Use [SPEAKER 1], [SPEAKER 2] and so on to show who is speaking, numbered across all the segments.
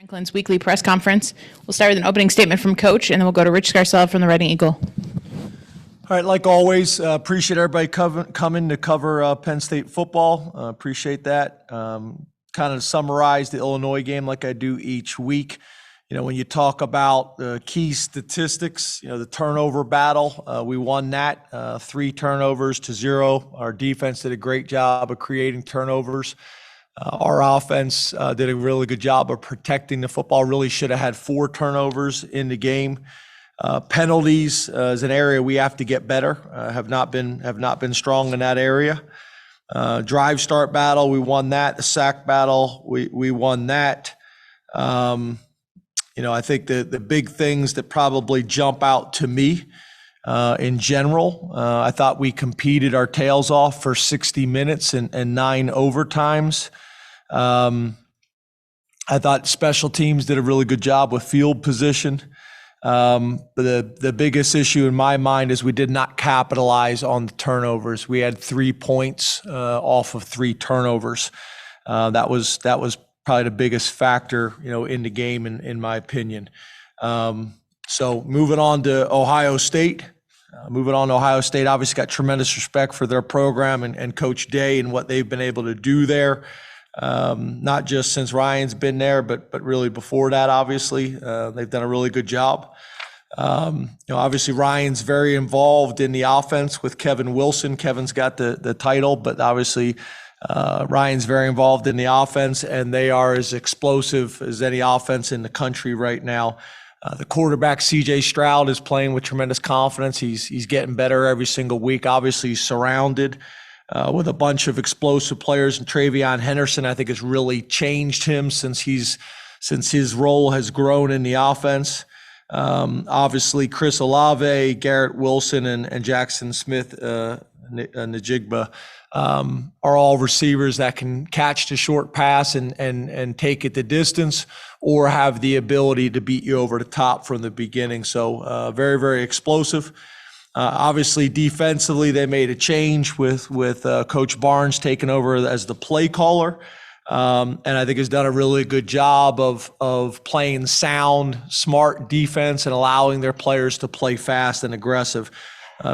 [SPEAKER 1] Franklin's weekly press conference. We'll start with an opening statement from Coach, and then we'll go to Rich Scarcella from the Reading Eagle.
[SPEAKER 2] All right, like always, appreciate everybody coming to cover Penn State football. Appreciate that. Kind of summarize the Illinois game like I do each week. You know, when you talk about the key statistics, you know, the turnover battle, we won that 3 turnovers to 0. Our defense did a great job of creating turnovers. Our offense did a really good job of protecting the football. Really should have had 4 turnovers in the game. Penalties is an area we have to get better. Have not been strong in that area. Drive start battle, we won that. The sack battle, we won that. You know, I think the big things that probably jump out to me in general, I thought we competed our tails off for 60 minutes and 9 overtimes. I thought special teams did a really good job with field position. But the biggest issue in my mind is we did not capitalize on the turnovers. We had 3 points off of 3 turnovers. That was probably the biggest factor, you know, in the game, in my opinion. So moving on to Ohio State. Obviously got tremendous respect for their program and Coach Day and what they've been able to do there. Not just since Ryan's been there, but really before that, obviously. They've done a really good job. You know, obviously Ryan's very involved in the offense with Kevin Wilson. Kevin's got the title, but obviously Ryan's very involved in the offense, and they are as explosive as any offense in the country right now. The quarterback, C.J. Stroud, is playing with tremendous confidence. He's getting better every single week. Obviously, he's surrounded with a bunch of explosive players, and Travion Henderson, I think, has really changed him since his role has grown in the offense. Obviously, Chris Olave, Garrett Wilson, and Jackson Smith, Najigba, are all receivers that can catch the short pass and take it the distance, or have the ability to beat you over the top from the beginning. So very, very explosive. Obviously, defensively, they made a change with Coach Barnes taking over as the play caller. And I think has done a really good job of playing sound, smart defense and allowing their players to play fast and aggressive.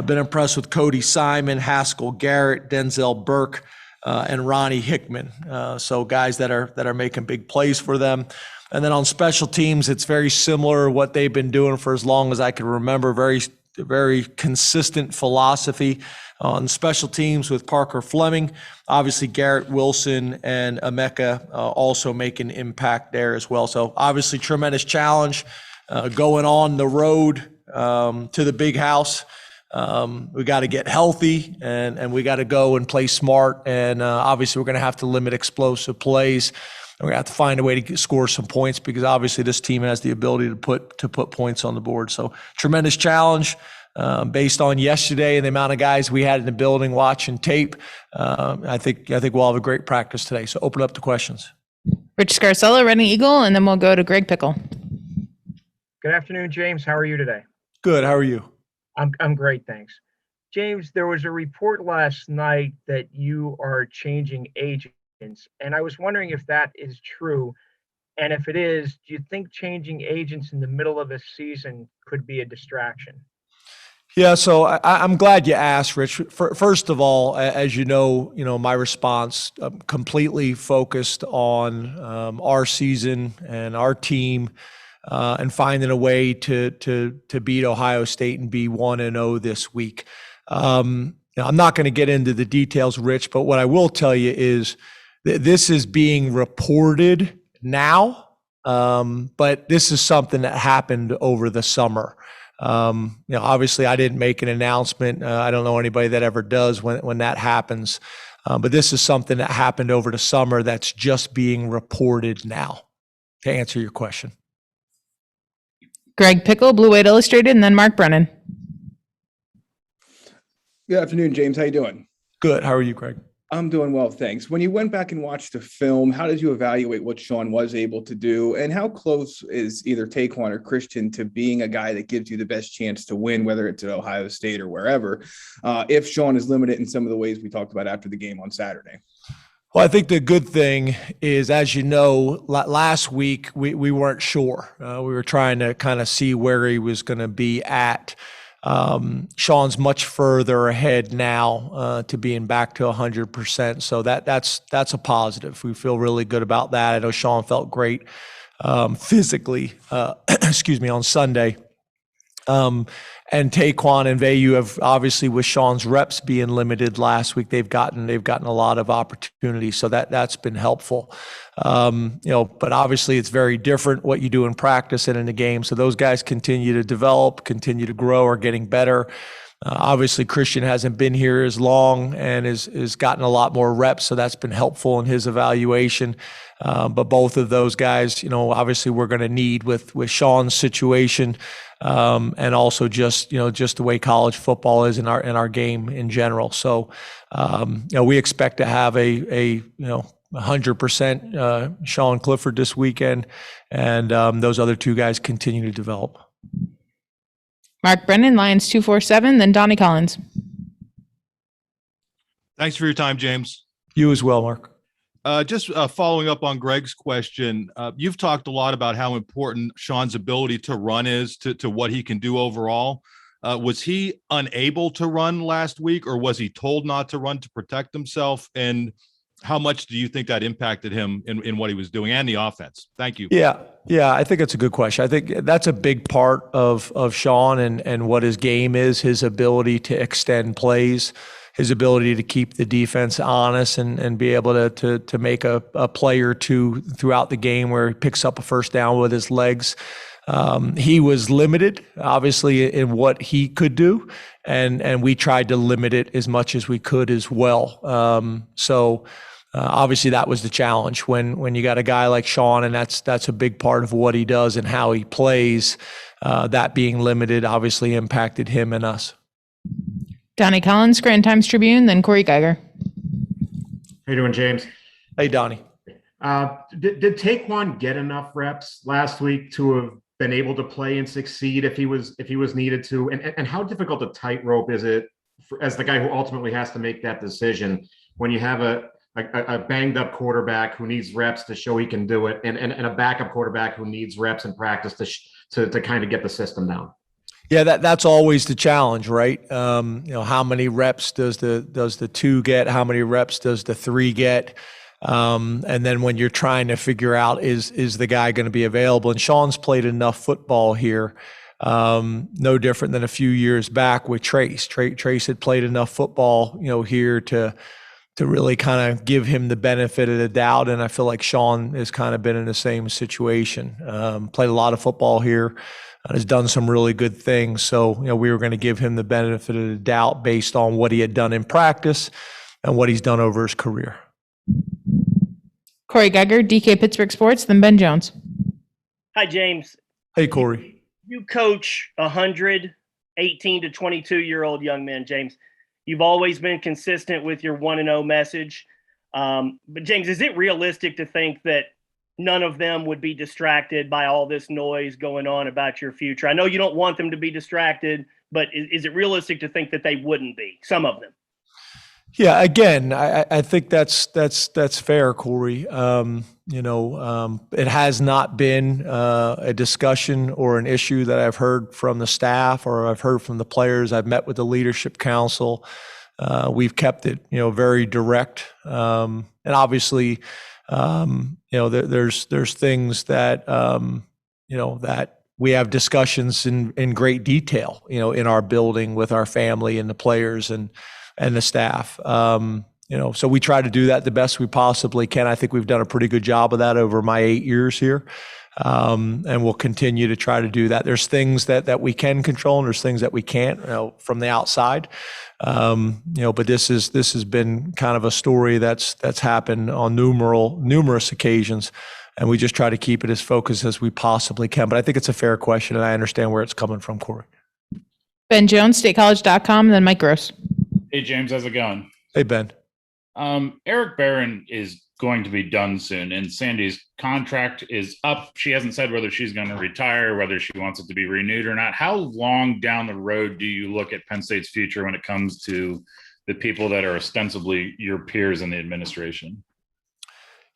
[SPEAKER 2] Been impressed with Cody Simon, Haskell Garrett, Denzel Burke, and Ronnie Hickman. So guys that are making big plays for them. And then on special teams, it's very similar to what they've been doing for as long as I can remember. Very consistent philosophy on special teams with Parker Fleming. Obviously, Garrett Wilson and Emeka also make an impact there as well. So obviously, tremendous challenge going on the road to the big house. We got to get healthy and we got to go and play smart. And obviously, we're going to have to limit explosive plays. And we're going to have to find a way to score some points, because obviously this team has the ability to put points on the board. So tremendous challenge based on yesterday and the amount of guys we had in the building watching tape. I think we'll have a great practice today. So open up to questions.
[SPEAKER 1] Rich Scarcella, Reading Eagle, and then we'll go to Greg Pickle.
[SPEAKER 3] Good afternoon, James. How are you today?
[SPEAKER 2] Good. How are you?
[SPEAKER 3] I'm great, thanks. James, there was a report last night that you are changing agents, and I was wondering if that is true. And if it is, do you think changing agents in the middle of a season could be a distraction?
[SPEAKER 2] Yeah, so I'm glad you asked, Rich. First of all, as you know, my response completely focused on our season and our team, and finding a way to beat Ohio State and be 1-0 this week. I'm not going to get into the details, Rich, but what I will tell you is this is being reported now, but this is something that happened over the summer. Obviously I didn't make an announcement. I don't know anybody that ever does when that happens. But this is something that happened over the summer that's just being reported now, to answer your question.
[SPEAKER 1] Greg Pickle, Blue Wade Illustrated, and then Mark Brennan.
[SPEAKER 4] Good afternoon, James. How you doing?
[SPEAKER 2] Good. How are you, Greg?
[SPEAKER 4] I'm doing well, thanks. When you went back and watched the film, how did you evaluate what Sean was able to do? And how close is either Taquan or Christian to being a guy that gives you the best chance to win, whether it's at Ohio State or wherever, if Sean is limited in some of the ways we talked about after the game on Saturday?
[SPEAKER 2] Well, I think the good thing is, as you know, last week we weren't sure. We were trying to kind of see where he was going to be at. Sean's much further ahead now to being back to 100%. So that's a positive. We feel really good about that. I know Sean felt great physically, excuse me, on Sunday. And Taekwon and Vayu have obviously, with Sean's reps being limited last week, they've gotten a lot of opportunities. So that's been helpful. But obviously it's very different what you do in practice and in the game. So those guys continue to develop, continue to grow, are getting better. Obviously Christian hasn't been here as long and is gotten a lot more reps. So that's been helpful in his evaluation. But both of those guys, obviously we're going to need with Sean's situation, and also just the way college football is in our game in general. So, we expect to have a 100% Sean Clifford this weekend, and those other two guys continue to develop.
[SPEAKER 1] Mark Brennan, Lions 247, then Donnie Collins.
[SPEAKER 5] Thanks for your time, James.
[SPEAKER 2] You as well, Mark.
[SPEAKER 5] Just following up on Greg's question, you've talked a lot about how important Sean's ability to run is to what he can do overall. Was he unable to run last week, or was he told not to run to protect himself? And how much do you think that impacted him in what he was doing and the offense? Thank you.
[SPEAKER 2] Yeah, I think it's a good question. I think that's a big part of Sean and what his game is, his ability to extend plays, his ability to keep the defense honest and be able to make a play or two throughout the game where he picks up a first down with his legs. He was limited, obviously, in what he could do, and we tried to limit it as much as we could as well. Obviously that was the challenge when you got a guy like Sean, and that's a big part of what he does and how he plays. That being limited obviously impacted him and us.
[SPEAKER 1] Donnie Collins, Scranton Times-Tribune, then Corey Geiger.
[SPEAKER 6] How you doing, James?
[SPEAKER 2] Hey, Donnie.
[SPEAKER 6] Did Taekwon get enough reps last week to have been able to play and succeed if he was needed to? And how difficult a tightrope is it as the guy who ultimately has to make that decision when you have a banged up quarterback who needs reps to show he can do it, and a backup quarterback who needs reps in practice to kind of get the system down?
[SPEAKER 2] Yeah, that's always the challenge, right? How many reps does the 2 get? How many reps does the 3 get? And then when you're trying to figure out is the guy going to be available? And Sean's played enough football here, no different than a few years back with Trace. Trace had played enough football, here to really kind of give him the benefit of the doubt. And I feel like Sean has kind of been in the same situation. Played a lot of football here. Has done some really good things. So, we were going to give him the benefit of the doubt based on what he had done in practice and what he's done over his career.
[SPEAKER 1] Corey Geiger, DK Pittsburgh Sports, then Ben Jones.
[SPEAKER 7] Hi, James.
[SPEAKER 2] Hey, Corey.
[SPEAKER 7] You coach 100 18 to 22-year-old young men, James. You've always been consistent with your 1-0 message. But, James, is it realistic to think that none of them would be distracted by all this noise going on about your future? I know you don't want them to be distracted, but is it realistic to think that they wouldn't be, some of them?
[SPEAKER 2] Yeah, again, I think that's fair, Corey. It has not been a discussion or an issue that I've heard from the staff or I've heard from the players. I've met with the leadership council. We've kept it, very direct. And obviously, there's things that, that we have discussions in great detail, in our building with our family and the players and the staff. So we try to do that the best we possibly can. I think we've done a pretty good job of that over my 8 years here. And we'll continue to try to do that. There's things that we can control and there's things that we can't, from the outside. But this has been kind of a story that's happened on numerous occasions. And we just try to keep it as focused as we possibly can. But I think it's a fair question and I understand where it's coming from, Corey.
[SPEAKER 1] Ben Jones, statecollege.com, then Mike Gross.
[SPEAKER 8] Hey, James, how's it going?
[SPEAKER 2] Hey, Ben.
[SPEAKER 8] Eric Barron is going to be done soon, and Sandy's contract is up. She hasn't said whether she's going to retire, whether she wants it to be renewed or not. How long down the road do you look at Penn State's future when it comes to the people that are ostensibly your peers in the administration?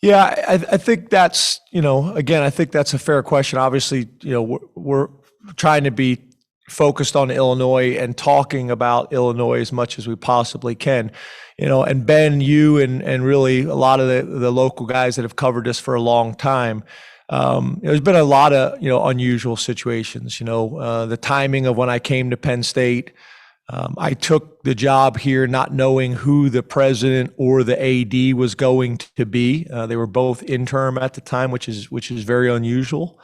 [SPEAKER 2] Yeah, I think that's, again, I think that's a fair question. Obviously, we're trying to be focused on Illinois and talking about Illinois as much as we possibly can. And Ben, you and really a lot of the local guys that have covered this for a long time, there's been a lot of, unusual situations. The timing of when I came to Penn State, I took the job here not knowing who the president or the AD was going to be. They were both interim at the time, which is very unusual.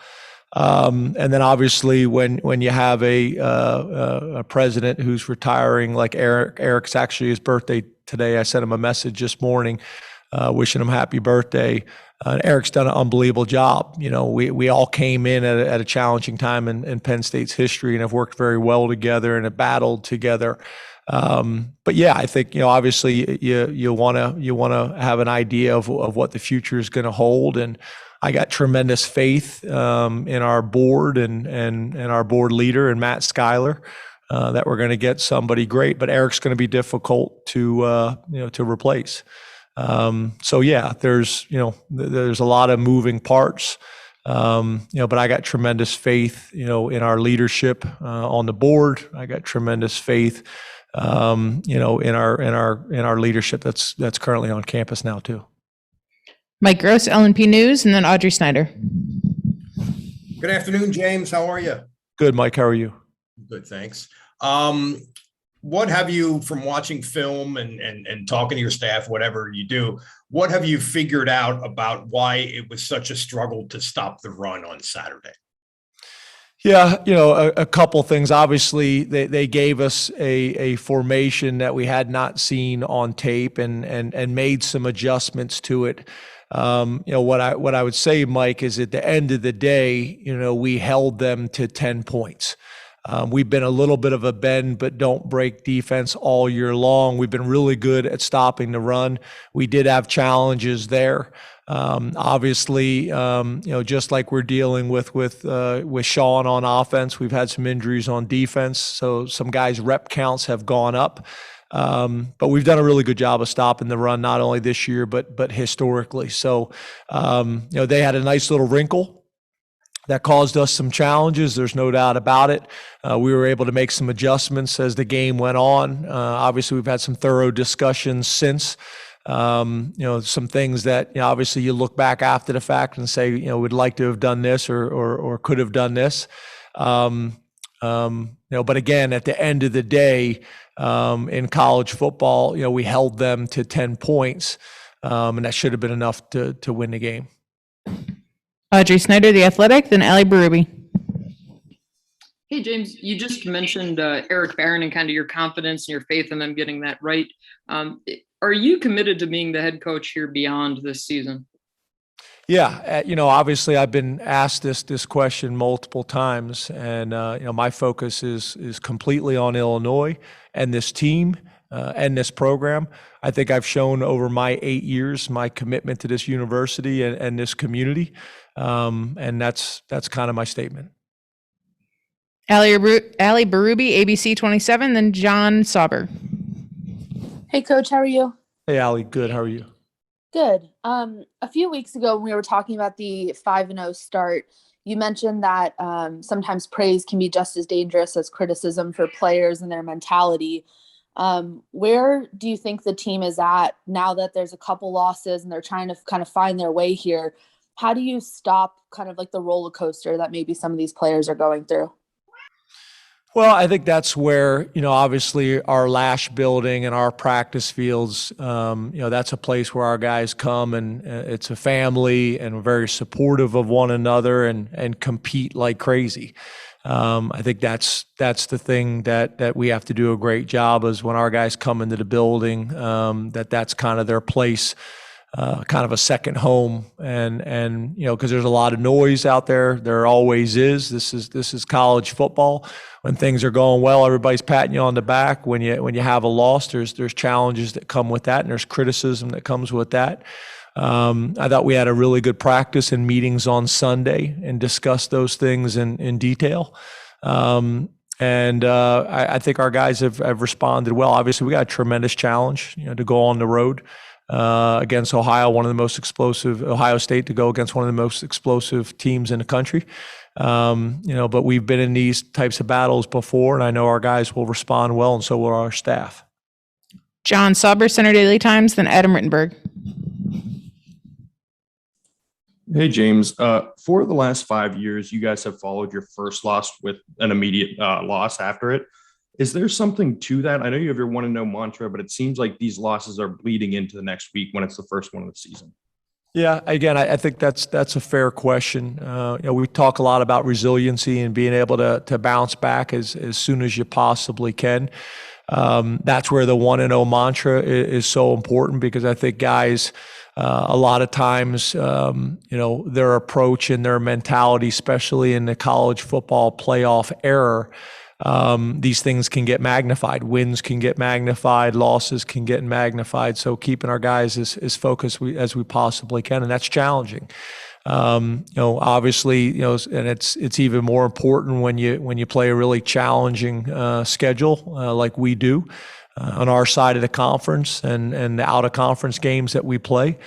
[SPEAKER 2] And then obviously when you have a president who's retiring, like Eric's actually his birthday today. I sent him a message this morning, wishing him happy birthday. Eric's done an unbelievable job. We all came in at a challenging time in Penn State's history and have worked very well together and have battled together. But yeah, I think, obviously you want to have an idea of what the future is going to hold. And I got tremendous faith in our board and our board leader and Matt Schuyler that we're going to get somebody great. But Eric's going to be difficult to replace. So yeah, there's a lot of moving parts, but I got tremendous faith, in our leadership, on the board. I got tremendous faith, in our leadership that's currently on campus now too.
[SPEAKER 1] Mike Gross, LNP News, and then Audrey Snyder.
[SPEAKER 9] Good afternoon, James. How are you?
[SPEAKER 2] Good, Mike. How are you?
[SPEAKER 9] Good, thanks. What have you, from watching film and talking to your staff, whatever you do, what have you figured out about why it was such a struggle to stop the run on Saturday?
[SPEAKER 2] Yeah, a couple things. Obviously, they gave us a formation that we had not seen on tape and made some adjustments to it. What I would say, Mike, is at the end of the day, we held them to 10 points. We've been a little bit of a bend but don't break defense all year long. We've been really good at stopping the run. We did have challenges there. Obviously, just like we're dealing with Sean on offense, we've had some injuries on defense. So some guys' rep counts have gone up. But we've done a really good job of stopping the run, not only this year, but historically. So, they had a nice little wrinkle that caused us some challenges. There's no doubt about it. We were able to make some adjustments as the game went on. Obviously, we've had some thorough discussions since. Some things that obviously you look back after the fact and say, we'd like to have done this or could have done this. But again, at the end of the day, in college football, we held them to 10 points, and that should have been enough to win the game.
[SPEAKER 1] Audrey Snyder, The Athletic, then Ali Barubi.
[SPEAKER 10] Hey, James, you just mentioned Eric Barron and kind of your confidence and your faith in them getting that right. Are you committed to being the head coach here beyond this season?
[SPEAKER 2] Yeah, obviously I've been asked this question multiple times, and my focus is completely on Illinois and this team and this program. I think I've shown over my 8 years my commitment to this university and this community, and that's kind of my statement.
[SPEAKER 1] Ali Barubi, ABC 27, then John Sauber.
[SPEAKER 11] Hey, Coach, how are you?
[SPEAKER 2] Hey, Ali, good. How are you?
[SPEAKER 11] Good. A few weeks ago, when we were talking about the 5-0 start, you mentioned that sometimes praise can be just as dangerous as criticism for players and their mentality. Where do you think the team is at now that there's a couple losses and they're trying to kind of find their way here? How do you stop kind of like the roller coaster that maybe some of these players are going through?
[SPEAKER 2] Well, I think that's where, obviously our Lash building and our practice fields, that's a place where our guys come and it's a family and we're very supportive of one another and compete like crazy. I think that's the thing that we have to do a great job is when our guys come into the building, that's kind of their place. Kind of a second home, and because there's a lot of noise out there. There always is. This is college football. When things are going well, everybody's patting you on the back. When you have a loss, there's challenges that come with that, and there's criticism that comes with that. I thought we had a really good practice and meetings on Sunday and discussed those things in detail. I think our guys have responded well. Obviously, we got a tremendous challenge, to go on the road. against Ohio State to go against one of the most explosive teams in the country. But we've been in these types of battles before, and I know our guys will respond well, and so will our staff.
[SPEAKER 1] John Sauber, Center Daily Times, then Adam Rittenberg.
[SPEAKER 12] Hey, James. For the last 5 years, you guys have followed your first loss with an immediate loss after it. Is there something to that? I know you have your 1-0 mantra, but it seems like these losses are bleeding into the next week when it's the first one of the season.
[SPEAKER 2] Yeah, again, I think that's a fair question. We talk a lot about resiliency and being able to bounce back as soon as you possibly can. That's where the 1-0 mantra is so important, because I think guys, a lot of times, their approach and their mentality, especially in the college football playoff era, these things can get magnified. Wins can get magnified. Losses can get magnified. So keeping our guys as focused as we possibly can, and that's challenging. Obviously, and it's even more important when you play a really challenging schedule like we do on our side of the conference, and the out of conference games that we play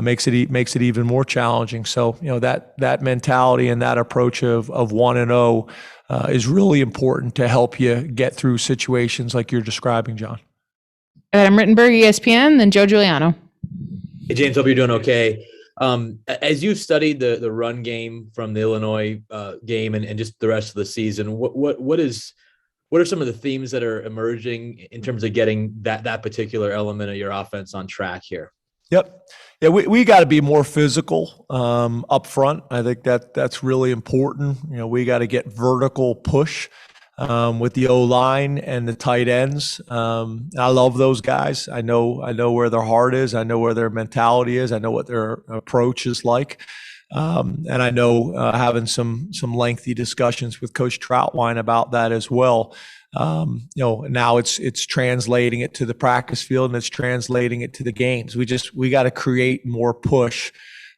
[SPEAKER 2] makes it even more challenging. So that mentality and that approach of 1-0 is really important to help you get through situations like you're describing, John.
[SPEAKER 1] Adam Rittenberg, ESPN, then Joe Giuliano.
[SPEAKER 13] Hey, James, hope you're doing okay. As you've studied the run game from the Illinois game and just the rest of the season, what are some of the themes that are emerging in terms of getting that particular element of your offense on track here?
[SPEAKER 2] Yep. Yeah, we got to be more physical up front. I think that's really important. We got to get vertical push with the O-line and the tight ends. I love those guys. I know where their heart is. I know where their mentality is. I know what their approach is like. And I know having some lengthy discussions with Coach Troutwine about that as well. Now it's translating it to the practice field, and it's translating it to the games. We got to create more push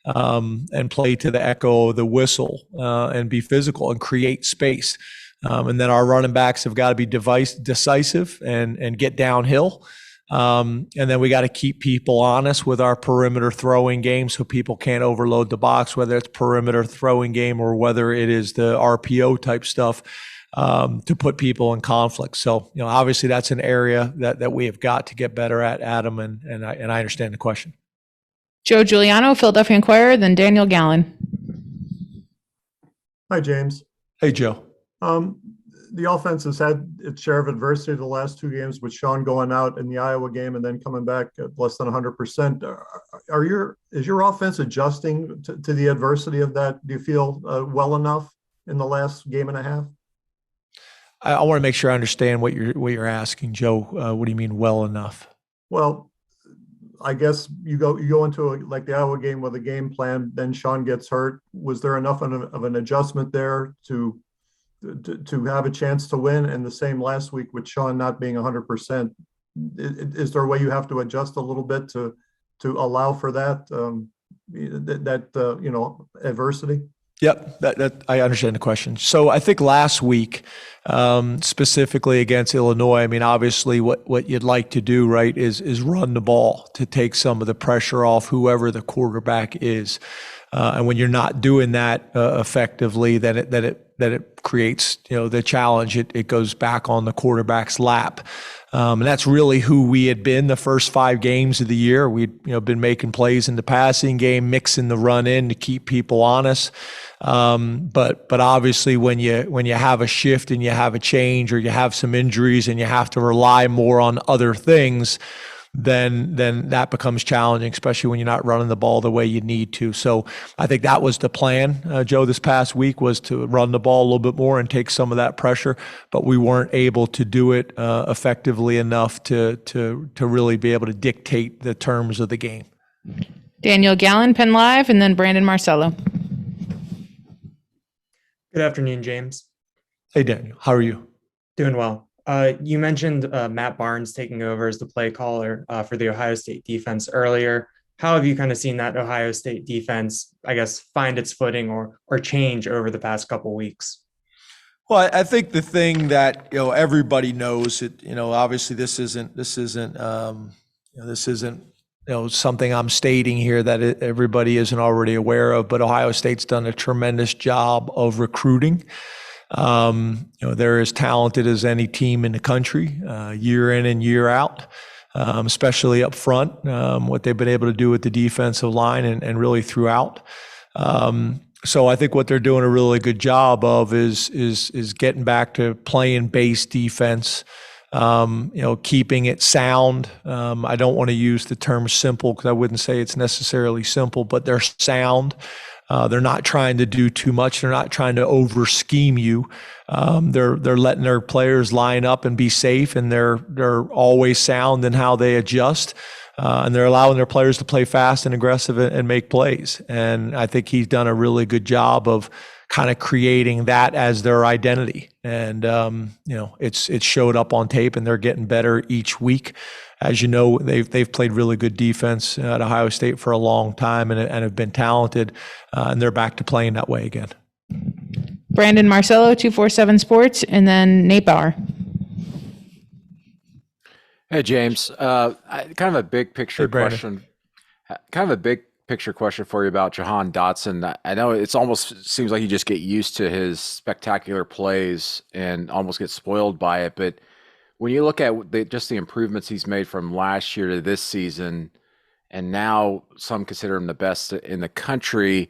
[SPEAKER 2] and play to the echo of the whistle and be physical and create space. And then our running backs have got to be decisive and get downhill. And then we got to keep people honest with our perimeter throwing game, so people can't overload the box, whether it's perimeter throwing game or whether it is the RPO type stuff, to put people in conflict. So, obviously that's an area that we have got to get better at, Adam, and I understand the question.
[SPEAKER 1] Joe Giuliano, Philadelphia Inquirer, then Daniel Gallen.
[SPEAKER 14] Hi, James.
[SPEAKER 2] Hey, Joe.
[SPEAKER 14] The offense has had its share of adversity the last two games, with Sean going out in the Iowa game and then coming back at less than 100%. Is your offense adjusting to the adversity of that? Do you feel well enough in the last game and a half?
[SPEAKER 2] I want to make sure I understand what you're asking, Joe. What do you mean well enough?
[SPEAKER 14] Well, I guess you go into like the Iowa game with a game plan, then Sean gets hurt. Was there enough of an adjustment there to have a chance to win? And the same last week with Sean not being 100%. Is there a way you have to adjust a little bit to allow for that adversity?
[SPEAKER 2] Yep, that I understand the question. So I think last week, specifically against Illinois, I mean, obviously what you'd like to do, right, is run the ball to take some of the pressure off whoever the quarterback is. And when you're not doing that effectively, then it creates, the challenge. It goes back on the quarterback's lap. And that's really who we had been the first 5 games of the year. We'd been making plays in the passing game, mixing the run in to keep people honest. But obviously when you have a shift and you have a change, or you have some injuries and you have to rely more on other things, then that becomes challenging, especially when you're not running the ball the way you need to. So I think that was the plan, Joe, this past week, was to run the ball a little bit more and take some of that pressure, but we weren't able to do it effectively enough to really be able to dictate the terms of the game.
[SPEAKER 1] Daniel Gallen, Penn Live, and then Brandon Marcello.
[SPEAKER 15] Good afternoon, James.
[SPEAKER 2] Hey, Daniel. How are you?
[SPEAKER 15] Doing well. You mentioned Matt Barnes taking over as the play caller for the Ohio State defense earlier. How have you kind of seen that Ohio State defense, I guess, find its footing or change over the past couple of weeks?
[SPEAKER 2] Well, I think the thing that everybody knows, that obviously this isn't something I'm stating here that everybody isn't already aware of, but Ohio State's done a tremendous job of recruiting. They're as talented as any team in the country, year in and year out, especially up front, what they've been able to do with the defensive line and really throughout. So I think what they're doing a really good job of is getting back to playing base defense, keeping it sound. I don't want to use the term simple because I wouldn't say it's necessarily simple, but they're sound. They're not trying to do too much. They're not trying to over scheme you. They're letting their players line up and be safe, and they're always sound in how they adjust. And they're allowing their players to play fast and aggressive and make plays. And I think he's done a really good job of kind of creating that as their identity. And, it's showed up on tape, and they're getting better each week. As you know, they've played really good defense at Ohio State for a long time and have been talented, and they're back to playing that way again.
[SPEAKER 1] Brandon Marcello, 247 Sports, and then Nate Bauer.
[SPEAKER 16] Hey, James. Kind of a big picture question. Kind of a big picture question for you about Jahan Dotson. I know it's almost seems like you just get used to his spectacular plays and almost get spoiled by it. But when you look at just the improvements he's made from last year to this season, and now some consider him the best in the country,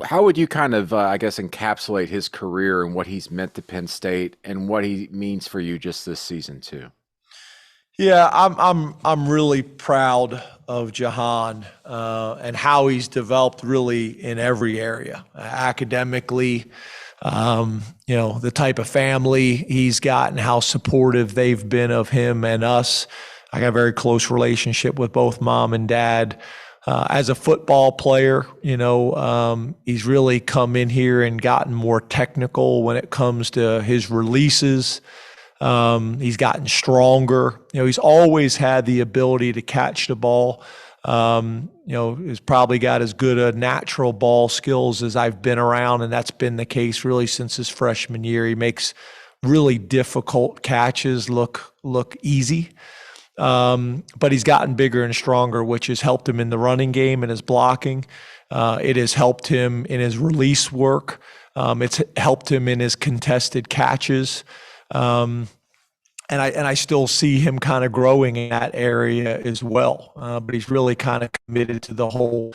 [SPEAKER 16] how would you kind of, encapsulate his career and what he's meant to Penn State and what he means for you just this season too?
[SPEAKER 2] Yeah, I'm really proud of Jahan and how he's developed really in every area, academically, the type of family he's got and how supportive they've been of him and us. I got a very close relationship with both mom and dad. As a football player, he's really come in here and gotten more technical when it comes to his releases. He's gotten stronger. He's always had the ability to catch the ball. He's probably got as good a natural ball skills as I've been around, and that's been the case really since his freshman year. He makes really difficult catches look easy. But he's gotten bigger and stronger, which has helped him in the running game and his blocking. It has helped him in his release work. It's helped him in his contested catches. And I still see him kind of growing in that area as well. But he's really kind of committed to the whole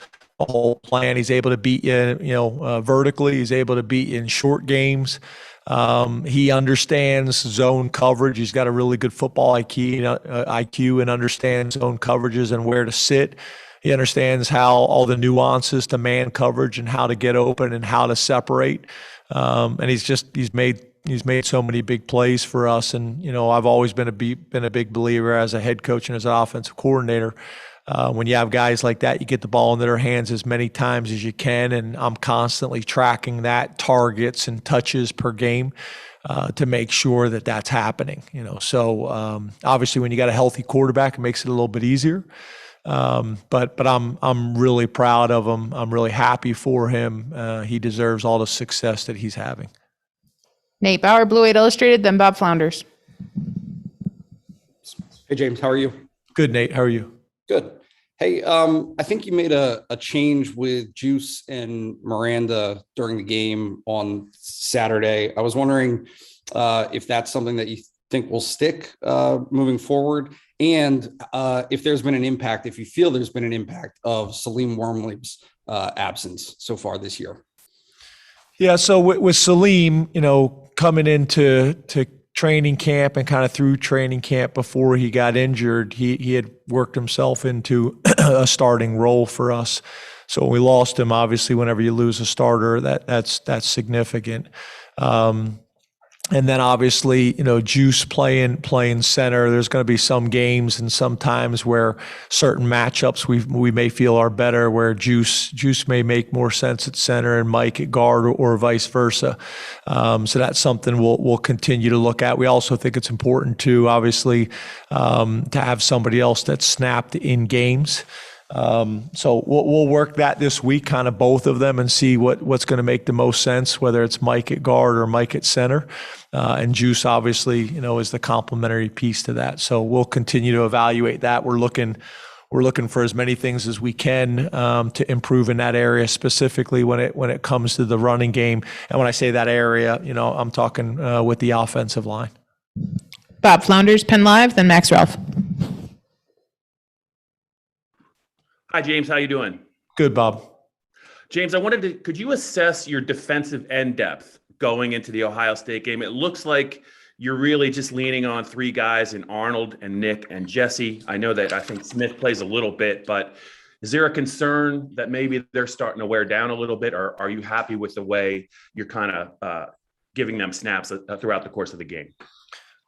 [SPEAKER 2] plan. He's able to beat you, vertically. He's able to beat you in short games. He understands zone coverage. He's got a really good football IQ and understands zone coverages and where to sit. He understands how all the nuances to man coverage and how to get open and how to separate. And he's made so many big plays for us. And, I've always been a big believer as a head coach and as an offensive coordinator. When you have guys like that, you get the ball in their hands as many times as you can. And I'm constantly tracking that targets and touches per game to make sure that that's happening. So obviously when you got a healthy quarterback, it makes it a little bit easier. But I'm really proud of him. I'm really happy for him. He deserves all the success that he's having.
[SPEAKER 1] Nate Bauer, Blue 8 Illustrated, then Bob Flounders.
[SPEAKER 17] Hey, James, how are you?
[SPEAKER 2] Good, Nate. How are you?
[SPEAKER 17] Good. Hey, I think you made a change with Juice and Miranda during the game on Saturday. I was wondering if that's something that you think will stick moving forward, and if there's been an impact, if you feel there's been an impact of Salim Wormley's absence so far this year.
[SPEAKER 2] Yeah, so with Salim, coming into training camp and kind of through training camp before he got injured, he had worked himself into a starting role for us. So when we lost him, obviously, whenever you lose a starter, that's significant. And then obviously, Juice playing center. There's going to be some games and some times where certain matchups we may feel are better, where Juice may make more sense at center and Mike at guard or vice versa. So that's something we'll continue to look at. We also think it's important to obviously to have somebody else that's snapped in games. So we'll work that this week, kind of both of them, and see what's going to make the most sense, whether it's Mike at guard or Mike at center. And Juice obviously, is the complementary piece to that. So we'll continue to evaluate that. We're looking we're looking for as many things as we can to improve in that area, specifically when it comes to the running game. And when I say that area, I'm talking with the offensive line.
[SPEAKER 1] Bob Flounders, Penn Live, then Max Ralph.
[SPEAKER 18] Hi, James. How you doing?
[SPEAKER 2] Good, Bob.
[SPEAKER 18] James, could you assess your defensive end depth going into the Ohio State game? It looks like you're really just leaning on three guys in Arnold and Nick and Jesse. I think Smith plays a little bit, but is there a concern that maybe they're starting to wear down a little bit, or are you happy with the way you're kind of giving them snaps throughout the course of the game?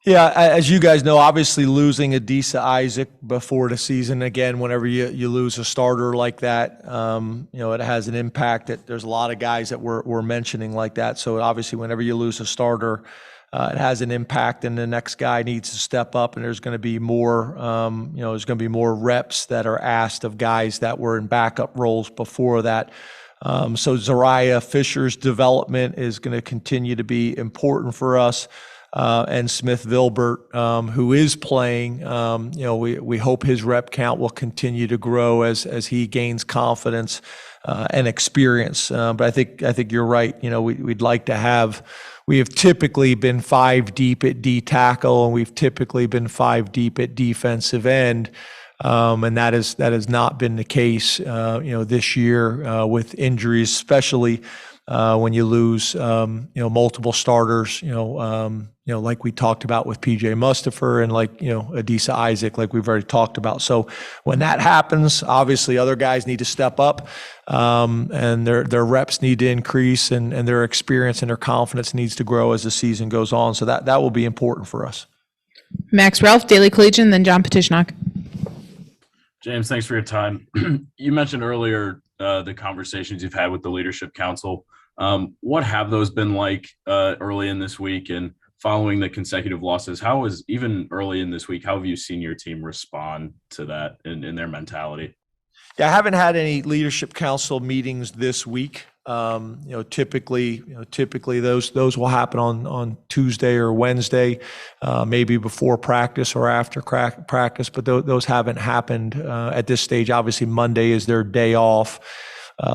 [SPEAKER 2] Yeah, as you guys know, obviously losing Adisa Isaac before the season, again, whenever you lose a starter like that, it has an impact. There's a lot of guys that we're mentioning like that. So obviously whenever you lose a starter, it has an impact, and the next guy needs to step up, and there's going to be more, there's going to be more reps that are asked of guys that were in backup roles before that. So Zariah Fisher's development is going to continue to be important for us. And Smith Vilbert, who is playing, we hope his rep count will continue to grow as he gains confidence and experience. But I think you're right. We'd like to have. We have typically been 5 deep at D tackle, and we've typically been 5 deep at defensive end. And that has not been the case, this year with injuries, especially when you lose, multiple starters, like we talked about with PJ Mustipher and Adisa Isaac, like we've already talked about. So when that happens, obviously other guys need to step up, and their reps need to increase, and their experience and their confidence needs to grow as the season goes on. So that will be important for us.
[SPEAKER 1] Max Ralph, Daily Collegian, then John Petishnock.
[SPEAKER 19] James, thanks for your time. You mentioned earlier the conversations you've had with the Leadership Council. What have those been like early in this week and following the consecutive losses? How is, even early in this week, how have you seen your team respond to that in their mentality?
[SPEAKER 2] Yeah, I haven't had any Leadership Council meetings this week. Typically those will happen on Tuesday or Wednesday, maybe before practice or after practice, but those haven't happened at this stage. Obviously, Monday is their day off.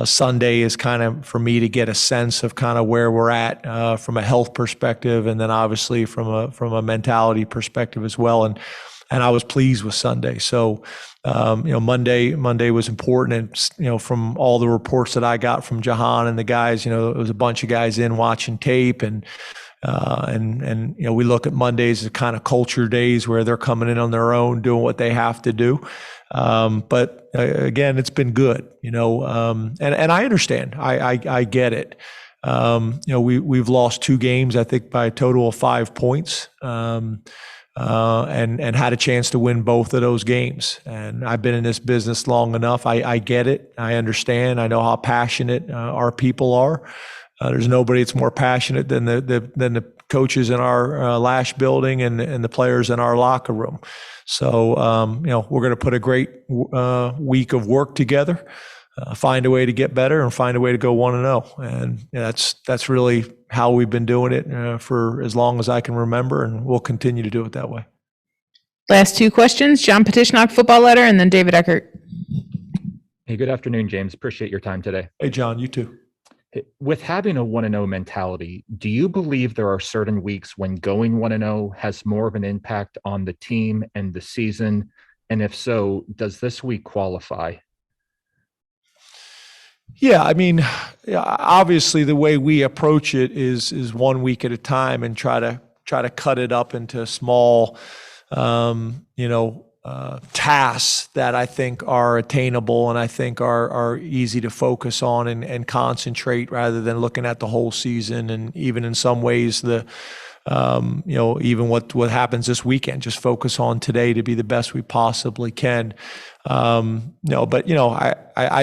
[SPEAKER 2] Sunday is kind of for me to get a sense of kind of where we're at from a health perspective, and then obviously from a mentality perspective as well. And I was pleased with Sunday. So, Monday was important. And, from all the reports that I got from Jahan and the guys, there was a bunch of guys in watching tape, and we look at Mondays as kind of culture days where they're coming in on their own, doing what they have to do. But again, it's been good, and I understand. I get it. We've lost 2 games, I think, by a total of 5 points. And had a chance to win both of those games. And I've been in this business long enough. I get it. I understand. I know how passionate our people are. There's nobody that's more passionate than the coaches in our Lash building and the players in our locker room. So, we're going to put a great week of work together, find a way to get better, and find a way to go 1-0. And that's really how we've been doing it for as long as I can remember, and we'll continue to do it that way.
[SPEAKER 1] Last 2 questions, John Petishnock, Football Letter, and then David Eckert.
[SPEAKER 20] Hey, good afternoon, James. Appreciate your time today.
[SPEAKER 2] Hey, John, you too.
[SPEAKER 20] With having a 1-0 mentality, do you believe there are certain weeks when going 1-0 has more of an impact on the team and the season? And if so, does this week qualify?
[SPEAKER 2] Yeah, I mean, obviously the way we approach it is 1 week at a time, and try to cut it up into small, tasks that I think are attainable and I think are easy to focus on and concentrate, rather than looking at the whole season. And even in some ways, even what happens this weekend, just focus on today to be the best we possibly can. I'd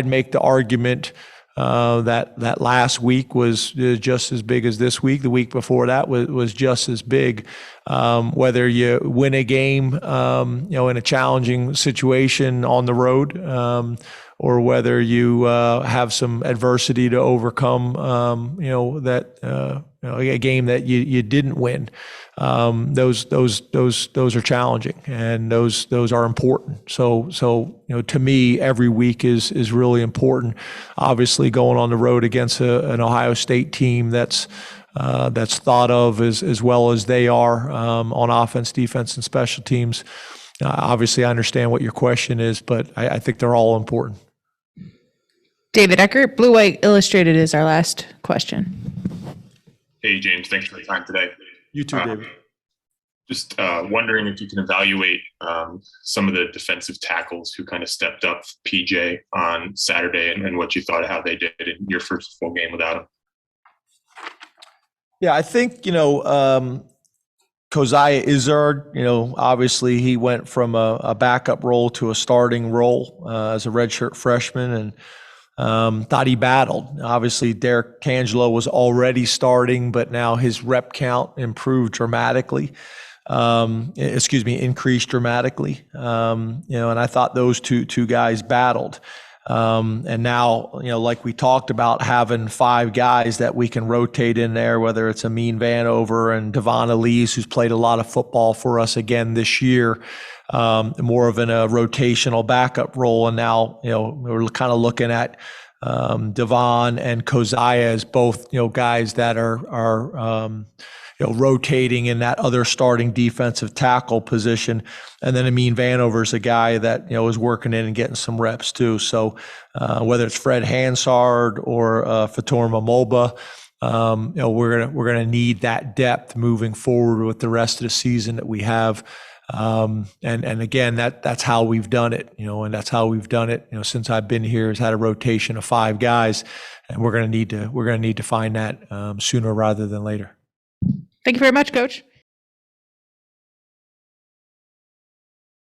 [SPEAKER 2] make the argument that last week was just as big as this week. The week before that was just as big. whether you win a game, in a challenging situation on the road, or whether you have some adversity to overcome, a game that you didn't win. Those are challenging, and those are important. So to me, every week is really important. Obviously, going on the road against an Ohio State team that's thought of as well as they are on offense, defense, and special teams. Obviously, I understand what your question is, but I think they're all important.
[SPEAKER 1] David Eckert, Blue White Illustrated is our last question.
[SPEAKER 21] Hey, James, thanks for the time today.
[SPEAKER 2] You too, David.
[SPEAKER 21] Just wondering if you can evaluate some of the defensive tackles who kind of stepped up PJ on Saturday and what you thought of how they did in your first full game without him.
[SPEAKER 2] Yeah, I think, Keziah Izzard, obviously he went from a backup role to a starting role as a redshirt freshman, and thought he battled. Obviously, Derek Cangelo was already starting, but now his rep count improved dramatically. Increased dramatically. And I thought those two guys battled. And now, like we talked about, having 5 guys that we can rotate in there, whether it's Amin Vanover and Devon Elise, who's played a lot of football for us again this year, more of a rotational backup role. And now, we're kind of looking at Devon and Keziah as both, guys that are rotating in that other starting defensive tackle position. And then Amin Vanover's a guy that, is working in and getting some reps too. So whether it's Fred Hansard or Fatorma Moba, we're gonna need that depth moving forward with the rest of the season that we have. And again, that's how we've done it, and that's how we've done it, since I've been here, has had a rotation of 5 guys, and we're gonna need to find that sooner rather than later.
[SPEAKER 1] Thank you very much, Coach.